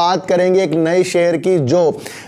बात करेंगे एक नए शेयर की जो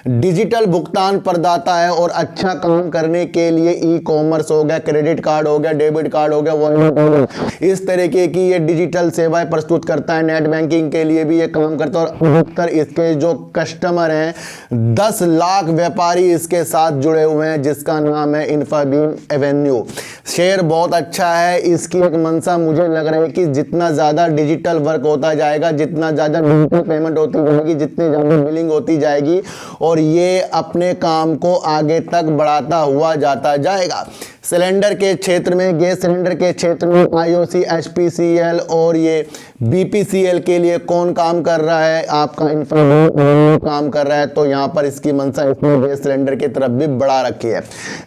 डिजिटल भुगतान प्रदाता है और अच्छा काम करने के लिए ई कॉमर्स हो गया, क्रेडिट कार्ड हो गया, डेबिट कार्ड हो गया, वॉलेट हो गया, इस तरीके की ये डिजिटल सेवाएं प्रस्तुत करता है। नेट बैंकिंग के लिए भी ये काम करता है और अधिकतर इसके जो कस्टमर हैं 10 लाख व्यापारी इसके साथ जुड़े हुए हैं, जिसका नाम है इन्फाबीम एवेन्यू। शेयर बहुत अच्छा है। इसकी एक मंशा मुझे लग रहा है कि जितना ज़्यादा डिजिटल वर्क होता जाएगा, जितना ज़्यादा डिजिटल पेमेंट होती जाएगी, जितनी ज़्यादा बिलिंग होती जाएगी और ये अपने काम को आगे तक बढ़ाता हुआ जाता जाएगा। सिलेंडर के क्षेत्र में, गैस सिलेंडर के क्षेत्र में आईओसी, एचपीसीएल और ये बीपीसीएल के लिए कौन काम कर रहा है? आपका इन्फाबीम काम कर रहा है। तो यहाँ पर इसकी मंशा इसने गैस सिलेंडर की तरफ भी बढ़ा रखी है।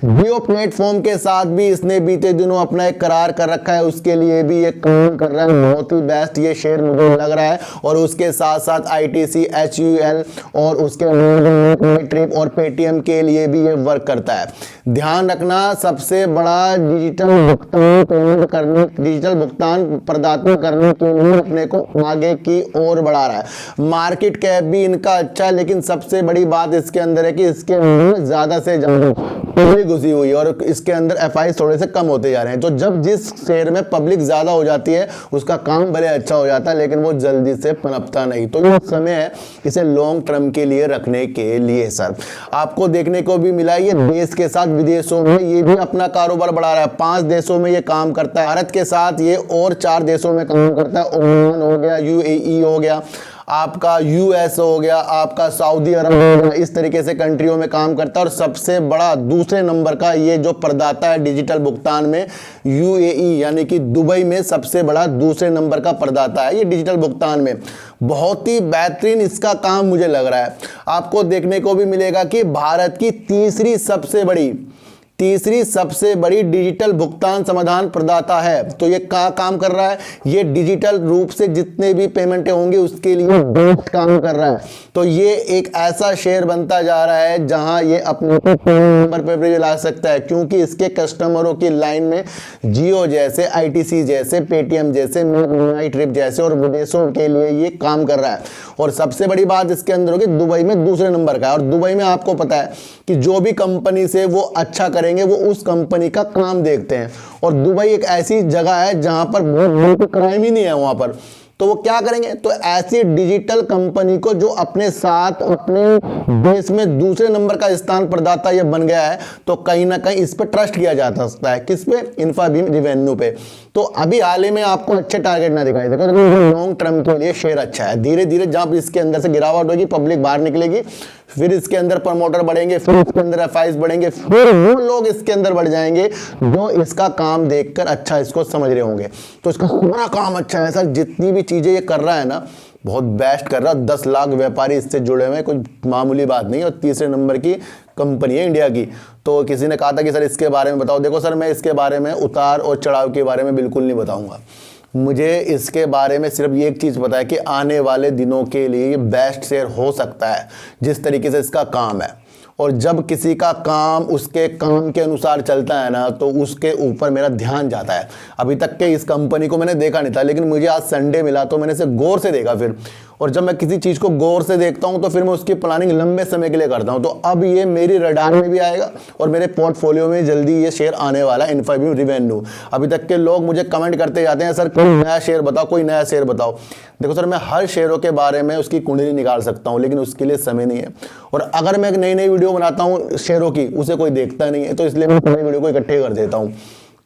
जियो प्लेटफॉर्म के साथ भी इसने बीते दिनों अपना एक करार कर रखा है, उसके लिए भी ये काम कर रहा है। बहुत ही बेस्ट ये शेयर मुझे लग रहा है। और उसके साथ साथ आईटीसी, एचयूएल और उसके ट्रिप और पेटीएम के लिए भी ये वर्क करता है। ध्यान रखना, सबसे बड़ा डिजिटल भुगतान पेमेंट करने, डिजिटल भुगतान प्रदाता करने के लिए अपने को आगे की ओर बढ़ा रहा है। मार्केट कैप भी इनका अच्छा है, लेकिन सबसे बड़ी बात इसके अंदर है कि इसके अंदर ज्यादा से ज्यादा पब्लिक घुसी हुई है और इसके अंदर एफआई थोड़े से कम होते जा रहे हैं। तो जब जिस शेयर में पब्लिक ज्यादा हो जाती है उसका काम भले अच्छा हो जाता है, लेकिन वो जल्दी से पनपता नहीं। तो ये समय है इसे लॉन्ग टर्म के लिए रखने के लिए। सर आपको देखने को भी मिला ये देश के साथ विदेशों में ये भी अपना कारोबार बढ़ा रहा है। 5 देशों में ये काम करता है। भारत के साथ ये और 4 देशों में काम करता है। ओमान हो गया, यूएई हो गया, आपका यूएस हो गया, आपका सऊदी अरब हो गया, इस तरीके से कंट्रियों में काम करता है। और सबसे बड़ा दूसरे नंबर का ये जो प्रदाता है डिजिटल भुगतान में, यूएई यानी कि दुबई में सबसे बड़ा दूसरे नंबर का प्रदाता है ये डिजिटल भुगतान में। बहुत ही बेहतरीन इसका काम मुझे लग रहा है। आपको देखने को भी मिलेगा कि भारत की तीसरी सबसे बड़ी डिजिटल भुगतान समाधान प्रदाता है। तो ये क्या काम कर रहा है? ये डिजिटल रूप से जितने भी पेमेंटें होंगी उसके लिए बेस्ट काम कर रहा है। तो ये एक ऐसा शेयर बनता जा रहा है जहां ये अपने को नंबर पर भी ला सकता है, क्योंकि इसके कस्टमरों की लाइन में जियो जैसे, आईटीसी जैसे, पेटीएम जैसे, ट्रिप जैसे और विदेशों के लिए ये काम कर रहा है। और सबसे बड़ी बात इसके अंदर होगी दुबई में दूसरे नंबर का है। और दुबई में आपको पता है कि जो भी कंपनी से वो अच्छा करेंगे वो उस कंपनी का काम देखते हैं। और दुबई एक ऐसी जगह है जहां पर बहुत क्राइम ही नहीं है वहां पर। तो वो क्या करेंगे? तो ऐसी डिजिटल कंपनी को जो अपने साथ अपने देश में दूसरे नंबर का स्थान प्रदाता ये बन गया है, तो कहीं ना कहीं इस पे ट्रस्ट किया जा सकता है। किस पे? इन्फाबीम एवेन्यू पे। तो अभी हाल ही में आपको अच्छे टारगेट ना दिखाई देगा, लॉन्ग टर्म के लिए शेयर अच्छा है। धीरे धीरे जब इसके अंदर से गिरावट होगी, पब्लिक बाहर निकलेगी, फिर इसके अंदर प्रमोटर बढ़ेंगे, फिर इसके अंदर एफआईज बढ़ेंगे, फिर वो लोग इसके अंदर बढ़ जाएंगे जो इसका काम देखकर अच्छा इसको समझ रहे होंगे। तो इसका पूरा काम अच्छा है सर। जितनी भी चीजें ये कर रहा है ना, बहुत बेस्ट कर रहा है। 10 लाख व्यापारी इससे जुड़े हुए हैं, कोई मामूली बात नहीं है। और तीसरे नंबर की कंपनी है इंडिया की। तो किसी ने कहा था कि सर इसके बारे में बताओ। देखो सर, मैं इसके बारे में उतार और चढ़ाव के बारे में बिल्कुल नहीं बताऊंगा। मुझे इसके बारे में सिर्फ ये एक चीज़ पता है कि आने वाले दिनों के लिए ये बेस्ट शेयर हो सकता है, जिस तरीके से इसका काम है। और जब किसी का काम उसके काम के अनुसार चलता है ना, तो उसके ऊपर मेरा ध्यान जाता है। अभी तक के इस कंपनी को मैंने देखा नहीं था, लेकिन मुझे आज संडे मिला तो मैंने इसे गौर से देखा फिर। और जब मैं किसी चीज़ को गौर से देखता हूं तो फिर मैं उसकी प्लानिंग लंबे समय के लिए करता हूं। तो अब ये मेरी रडार में भी आएगा और मेरे पोर्टफोलियो में जल्दी ये शेयर आने वाला है, इन्फाबीम एवेन्यू। अभी तक के लोग मुझे कमेंट करते जाते हैं, सर कोई नया शेयर बताओ, कोई नया शेयर बताओ। देखो सर, मैं हर शेयरों के बारे में उसकी कुंडली निकाल सकता हूँ, लेकिन उसके लिए समय नहीं है। और अगर मैं एक नई नई वीडियो बनाता हूँ शेयरों की, उसे कोई देखता नहीं है, तो इसलिए मैं पुरानी वीडियो को इकट्ठे कर देता हूँ।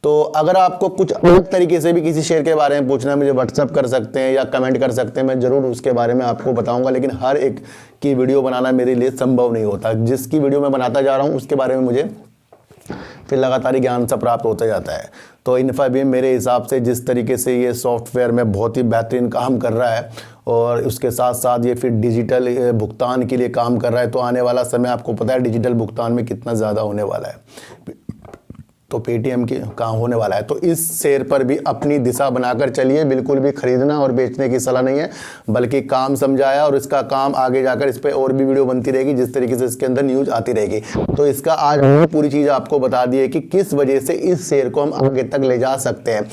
तो अगर आपको कुछ अलग तरीके से भी किसी शेयर के बारे में पूछना है, मुझे व्हाट्सअप कर सकते हैं या कमेंट कर सकते हैं, मैं ज़रूर उसके बारे में आपको बताऊंगा। लेकिन हर एक की वीडियो बनाना मेरे लिए संभव नहीं होता। जिसकी वीडियो मैं बनाता जा रहा हूँ उसके बारे में मुझे फिर लगातार ज्ञान सा प्राप्त होता जाता है। तो इन्फाबीम मेरे हिसाब से जिस तरीके से ये सॉफ्टवेयर में बहुत ही बेहतरीन काम कर रहा है और उसके साथ साथ ये फिर डिजिटल भुगतान के लिए काम कर रहा है, तो आने वाला समय आपको पता है डिजिटल भुगतान में कितना ज़्यादा होने वाला है। तो पेटीएम के काम होने वाला है। तो इस शेयर पर भी अपनी दिशा बनाकर चलिए। बिल्कुल भी खरीदना और बेचने की सलाह नहीं है, बल्कि काम समझाया और इसका काम आगे जाकर इस पर और भी वीडियो बनती रहेगी, जिस तरीके से इसके अंदर न्यूज आती रहेगी। तो इसका आज हमने पूरी चीज़ आपको बता दी है कि किस वजह से इस शेयर को हम आगे तक ले जा सकते हैं।